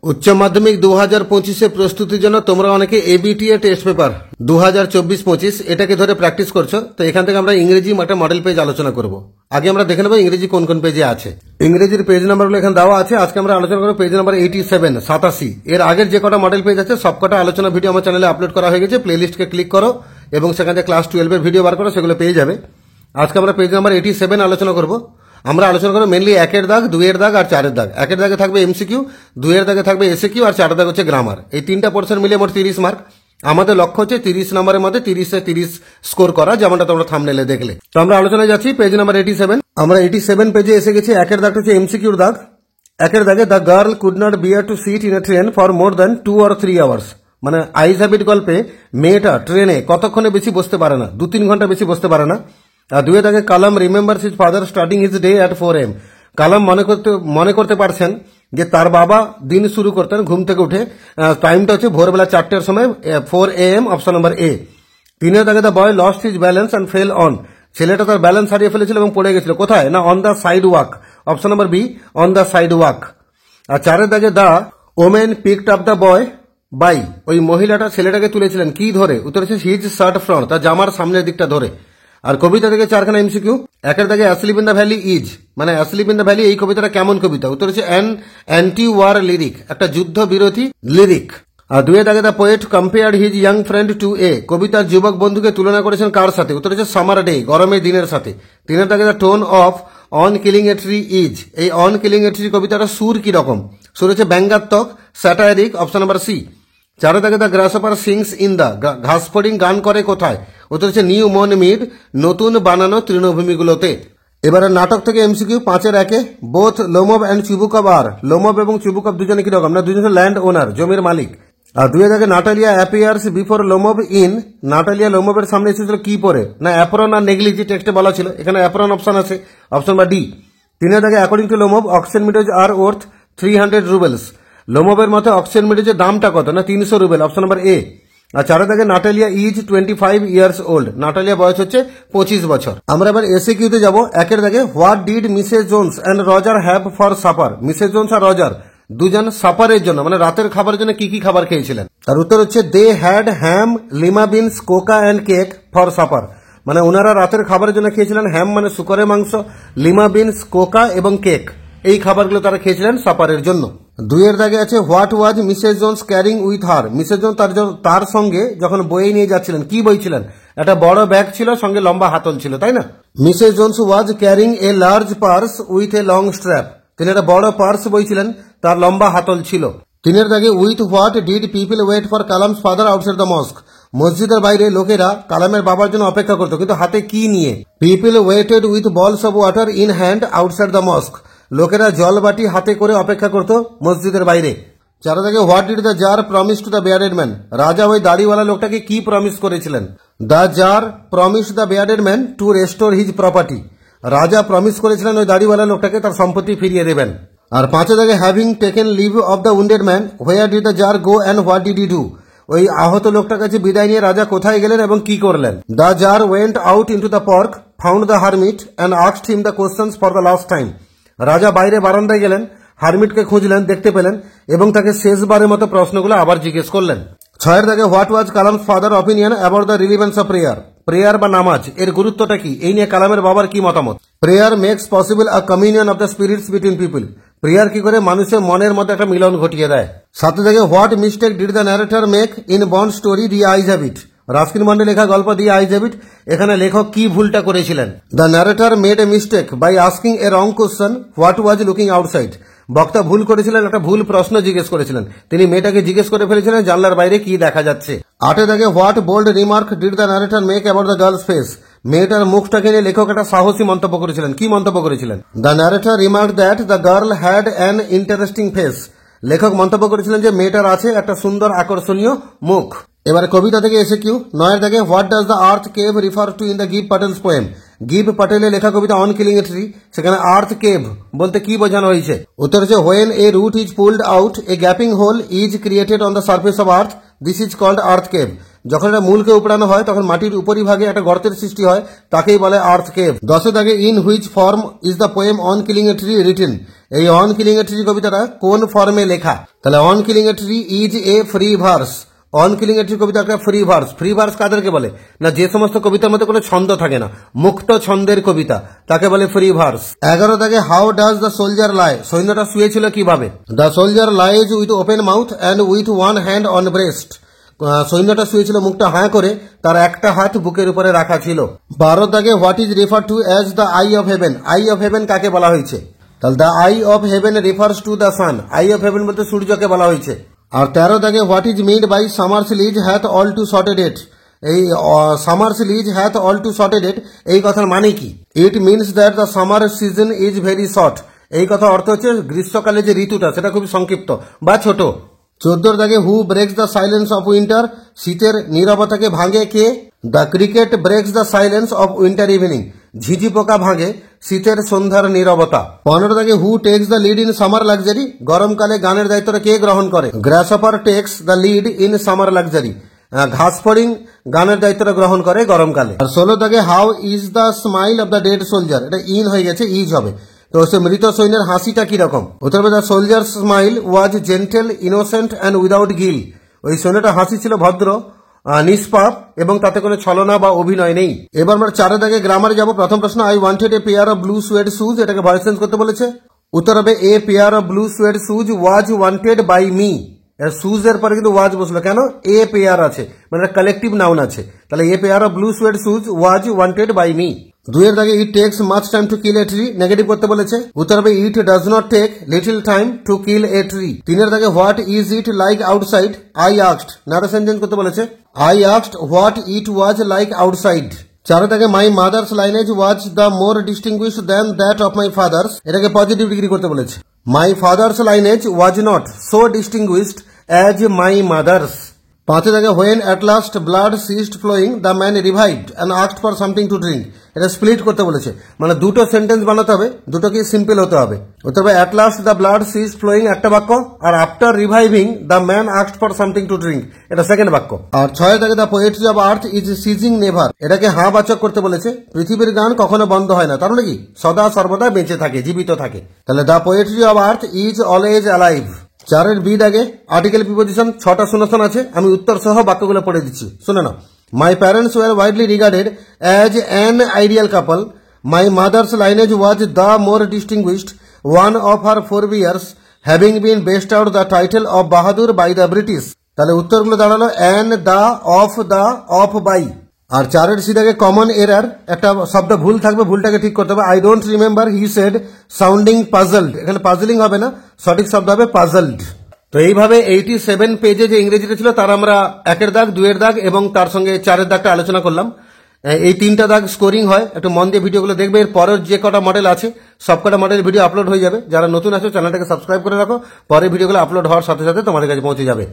উচ্চ মাধ্যমিক 2025 প্রস্তুতির জন্য তোমরা অনেকে এবিটিএ টেস্ট পেপার 2024-25 এটাকে ধরে প্র্যাকটিস করছো। তো এখান থেকে আমরা ইংরেজি একটা মডেল পেজ আলোচনা করব। আগে আমরা দেখে নেব ইংরেজি কোন কোন পেজে আছে। ইংরেজির পেজ নাম্বারগুলো এখানে দেওয়া আছে। আজকে আমরা আলোচনা করব পেজ নাম্বার 87 87। এর আগের যে কটা মডেল পেজ আছে সবকটা আলোচনা ভিডিও আমার চ্যানেলে আপলোড করা হয়ে গেছে। প্লেলিস্টকে ক্লিক করো এবং সেখান থেকে ক্লাস 12 এর ভিডিও বার করো, সেগুলো পেয়ে যাবে। আজকে আমরা পেজ নাম্বার 87 আলোচনা করব। আমরা আলোচনা করব মেনলি 1 এর দাগ, 2 এর দাগ আর 4 এর দাগ। 1 এর দাগে থাকবে এমসিকিউ, 2 এর দাগে থাকবে এসএকিউ আর 4 এর দাগ হচ্ছে গ্রামার। এই তিনটা পোরশন মিলিয়ে মোট 30 মার্ক। আমাদের লক্ষ্য হচ্ছে 30 নম্বরের মধ্যে 30 এ 30 স্কোর করা, যেমনটা তোমরা থাম্বনেলে দেখলে। তো আমরা আলোচনায় যাচ্ছি পেজ নাম্বার 87। আমরা 87 পেজে এসে গেছি। 1 এর দাগটা হচ্ছে এমসিকিউর দাগ। 1 এর দাগে the girl could not bear to sit in a train for more than 2 or 3 hours. মানে আইস হ্যাবিট গল্পে মেয়েটা ট্রেনে কতক্ষণে বেশি বসতে পারে না, 2-3 ঘন্টা বেশি বসতে পারে না। আর 2 এর দাগে Kalam remembers his father starting his day at 4 AM। Kalam মনে করতে পারছেন যে তার বাবা দিন শুরু করতেন ঘুম থেকে উঠে। টাইমটা হচ্ছে ভোরবেলা 4টের সময়, 4 AM, অপশন নাম্বার এ। 3 এর দাগে the boy lost his balance and fail on. ছেলেটা তার ব্যালেন্স হারিয়ে ফেলেছিল এবং পড়ে গেছিল। কোথায়? না on the sidewalk, option number B, on the sidewalk. আর 4 এর দাগে the women picked up the boy by. ওই মহিলাটা ছেলেটাকে তুলেছিলেন কি ধরে? উত্তর হচ্ছে হিজ শার্ট ফ্রন্ট, তার জামার সামনের দিকটা ধরে। আর কবিতা থেকে 4খানা এমসিকিউ। 1 এর দাগে asleep in the valley is, মানে অ্যাসলিপ ইন দ্য ভ্যালি এই কবিতাটা কেমন কবিতা? উত্তর হচ্ছে অ্যান অ্যান্টি ওয়ার লিরিক, একটা যুদ্ধ বিরোধী লিরিক। আর 2 এর দাগে the poet compared his young friend to A. কবিতার যুবক বন্ধুকে তুলনা করেছেন কার সাথে? উত্তর হচ্ছে সামার ডে, গরমের দিনের সাথে। 3 এর দাগে the tone of on killing a tree is. এই অন কিলিং এ ট্রি কবিতাটা সুর কি রকম? সুর হচ্ছে ব্যঙ্গাত্মক, স্যাটায়ারিক, অপশন নাম্বার সি। 4 এর দাগে দ্য গ্রাসহপার সিংস ইন দ্য। ঘাসফড়িং গান করে কোথায়? উত্তর হচ্ছে নিউ মন মিড, নতুন বানানো তৃণভূমিগুলোতে। এবারে নাটক থেকে এমসিকিউ। 5 এর 1 both Lomov and Chubukov are. Lomov এবং চুবুকভ দুজনে কি রকম? না দুজনে ল্যান্ড ওনার, জমির মালিক। আর 2 এর 1 Natalia appears before Lomov in. Natalia লোমবের সামনে এসেছিল কি পরে? না অ্যাপ্রন আর নেগলিজি টেক্সটে বলা ছিল, এখানে অ্যাপ্রন অপশন আছে, অপশন বা ডি। 3 এর 1 according to Lomov oxygen meters are worth 300 roubles. লোমবের মতে অক্সিজেন মিটারের দামটা কত? না 300 রুবেল, অপশন নাম্বার এ। আর 4 এর 1 Natalia is 25 years old. Natalia বয়স হচ্ছে 25 বছর। আমরা এবার এসএকিউতে যাব। 1 এর 1 what did Mrs Jones and Roger have for supper. Mrs Jones আর রজার দুজন সাপারের জন্য মানে রাতের খাবারের জন্য কি কি খাবার খেয়েছিলেন? তার উত্তর হচ্ছে they had ham, lima beans, cocoa and cake for supper. মানে ওনারা রাতের খাবারের জন্য খেয়েছিলেন হ্যাম মানে শুকরের মাংস, লিমা বিনস, কোকা এবং কেক। এই খাবারগুলো তারা খেয়েছিলেন সাপারের জন্য। 2 এর দাগে আছে what was Mrs Jones carrying with her. Mrs Jones তার সঙ্গে যখন বয়ে নিয়ে যাচ্ছিলেন কি বই ছিলেন? একটা বড় ব্যাগ ছিল, সঙ্গে লম্বা হাতল ছিল, তাই না? Mrs Jones was carrying a large purse with a long strap. তিনি একটা বড় পার্স বইছিলেন, তার লম্বা হাতল ছিল। 3 এর দাগে with what did people wait for Kalam's father outside the mosque. মসজিদের বাইরে লোকেরা কালামের বাবার জন্য অপেক্ষা করতো, কিন্তু হাতে কি নিয়ে? পিপল ওয়েটেড উইথ বলস of water in hand outside the মস্ক। লোকেরা জল বাটি হাতে করে অপেক্ষা করত মসজিদের বাইরে। 4 এর দাগে what did the tsar promise to the bearded man. রাজা ওই দাড়িওয়ালা লোকটাকে কি প্রমিস করেছিলেন? The tsar promise the bearded man to restore his property. রাজা প্রমিস করেছিলেন ওই দাড়িওয়ালা লোকটাকে তার সম্পত্তি ফিরিয়ে দেবেন। আর 5 এর দাগে having taken leave of the wounded man where did the tsar go and what did he do. ওই আহত লোকটার কাছে বিদায় নিয়ে রাজা কোথায় গেলেন এবং কি করলেন? The tsar went out into the park, found the hermit and asked him the questions for the last time. রাজা বাইরে বারান্দায় গেলেন, হারমিটকে খুঁজলেন, দেখতে পেলেন এবং তাকে শেষবারের মতো প্রশ্নগুলো আবার জিজ্ঞেস করলেন। 6 এর দাগে what was Kalam's father opinion about the relevance of prayer. Prayer বা নামাজ এর গুরুত্বটা কি, এই নিয়ে কালামের বাবার কি মতামত? Prayer makes possible a communion of the spirits between people. Prayer কি করে মানুষের মনের মধ্যে একটা মিলন ঘটিয়ে দেয়। 7 এর দাগে what mistake did the narrator make in bond story the eyes have it. Ruskin বন্ডে লেখা গল্প দি আইজ হ্যাবিট, এখানে লেখক কি ভুলটা করেছিলেন? The narrator made a mistake by asking a wrong question what was looking outside. বক্তা ভুল করেছিলেন, একটা ভুল প্রশ্ন জিজ্ঞেস করেছিলেন। তিনি মেয়েটাকে জিজ্ঞেস করে ফেলেছিলেন জানলার বাইরে কি দেখা যাচ্ছে। 8 এর দাগে what bold remark did the narrator make about the girl's face. মেয়েটার মুখটাকে নিয়ে লেখক একটা সাহসী মন্তব্য করেছিলেন। কি মন্তব্য করেছিলেন? The narrator remark that the girl had an interesting face. লেখক মন্তব্য করেছিলেন যে মেয়েটার আছে একটা সুন্দর আকর্ষণীয় মুখ। এবারে কবিতা থেকে এসে কিউ। 9 এর দাগে what does the earth cave refer to in the Gieve Patel's poem. Gieve প্যাটেলের লেখা কবিতা অন কিলিং এ ট্রি, সেখানে আর্থ কেভ বলতে কি বোঝানো হয়েছে? উত্তর হচ্ছে when a root is pulled out a gaping hole is created on the surface of earth, this is called earth cave. যখন এটা মূলকে উপড়ানো হয় তখন মাটির উপরিভাগে একটা গর্তের সৃষ্টি হয়, তাকেই বলে আর্থ কেভ। 10 দাগে in which form is the poem on killing a tree written, এই অন কিলিং এ ট্রি কবিতাটা কোন ফর্মে লেখা? তাহলে on killing a tree is a free verse. On killing a tree কবিতা একটা ফ্রি ভার্স। ফ্রি ভার্স কাদেরকে বলে? না, যে সমস্ত কবিতার মধ্যে কোনো ছন্দ থাকে না, মুক্ত ছন্দের কবিতা, তাকে বলে ফ্রি ভার্স। 11 দাগে how does the soldier lie, সৈন্যটা শুয়েছিল কিভাবে? The soldier lies with open mouth and with one hand on breast, সৈন্যটা শুয়েছিল মুখটা হাঁ করে, তার একটা হাত বুকের উপরে রাখা ছিল। 12 দাগে what is refer to as the eye of heaven, eye of heaven কাকে বলা হয়েছে? তাহলে the eye of heaven refers to the sun, eye of heaven বলতে সূর্যকে বলা হয়েছে। আর 13 দাগে what is meant by summer's lease hath all too shorted it, এই summer's lease hath all too shorted it, এই কথার মানে কি? It means that the summer season is very short, এই কথা অর্থ হচ্ছে গ্রীষ্মকালে যে ঋতুটা সেটা খুব সংক্ষিপ্ত বা ছোট। 14 দাগে who breaks the silence of winter, শীতের নীরবতাকে ভাঙে কে? The cricket breaks the silence of winter evening, ঝিঝি পোকা ভাঙে শীতের সন্ধ্যার নীরবতা। 15 দাগে who takes the lead in summer luxury, গরমকালে গানের দায়িত্বটা কে গ্রহণ করে? Grasshopper takes the lead in summer luxury, ঘাস ফড়িং গানের দায়িত্বটা গ্রহণ করে গরমকালে। আর 16 দাগে how is the smile of the dead soldier, এটা ইন হয়ে গেছে, ইজ হবে, তো সে মৃত সৈন্যের হাসিটা কিরকম? উত্তর হবে the soldier smile was gentle innocent and without Gill, ওই সৈন্যটা হাসি ছিল ভদ্র, নিষ্পাপ এবং তাতে কোনো ছলনা বা অভিনয় নেই। এবার আমরা 4 দাগে গ্রামারে যাব। প্রথম প্রশ্ন, I wanted a pair of blue suede shoes, এটাকে ভয়েস চেঞ্জ করতে বলেছে। উত্তর হবে a pair of blue suede shoes was wanted by me, shoes এর পরে কিন্তু ওয়াজ বসলো, কেন? এ পেয়ার আছে, মানে কালেকটিভ নাউন আছে, তাহলে a pair of blue suede shoes was wanted by me. 2 দাগে it takes much time to kill a tree, negative করতে বলেছে। উত্তর হবে it does not take little time to kill a tree. 3 দাগে what is it like outside, I asked, narration change করতে বলেছে, I asked what it was like outside. 4 দাগে my mother's lineage was the more distinguished than that of my father's, এটাকে positive degree করতে বলেছে। My father's lineage was not so distinguished as my mother's. 5 দাগে when at last blood ceased flowing the man revived and asked for something to drink, এটা split করতে বলেছে, মানে দুটো sentence বানাতে হবে, দুটোকে সিম্পল হতে হবে। উত্তর হবে at last the blood ceased flowing একটা বাক্য, আর after reviving the man asked for something to drink, এটা সেকেন্ড বাক্য। আর 6 দাগে the poetry of earth is ceasing never, এটাকে হাঁ বাচক করতে বলেছে, পৃথিবীর গান কখনো বন্ধ হয় না, তার মানে কি? সদা সর্বদা বেঁচে থাকে, জীবিত থাকে, তাহলে the poetry of earth is always alive. 4 B দাগে আর্টিকেল প্রিপোজিশন 6টা শূন্যস্থান আছে, আমি উত্তর সহ বাক্যগুলো পড়ে দিচ্ছি, শুনে নাও। My parents were widely regarded as an ideal couple, my mother's lineage was the more distinguished, one of her forebears having been bestowed the title of Bahadur by the British, তাহলে উত্তরগুলো দাঁড়ালো অ্যান, দ্য, অফ, বাই। আর 4 C দাগে common error, একটা শব্দ ভুল থাকবে, ভুলটাকে ঠিক করতে হবে। I don't remember he said sounding puzzled, এখানে পাজলিং হবে না, সঠিক শব্দ হবে পাজলড। তো এইভাবে 87 পেজে যে ইংরেজিটা ছিল তার আমরা 1 দাগ, 2 দাগ এবং তার সঙ্গে 4 দাগটা আলোচনা করলাম। এই 3টা দাগ স্কোরিং হয়, একটু মন দিয়ে ভিডিওগুলো দেখবে। এর পরের যে কটা মডেল আছে সবকটা মডেল ভিডিও আপলোড হয়ে যাবে। যারা নতুন আছো চ্যানেলটাকে সাবস্ক্রাইব করে রাখো, পরে ভিডিওগুলো আপলোড হওয়ার সাথে সাথে তোমাদের কাছে পৌঁছে যাবে।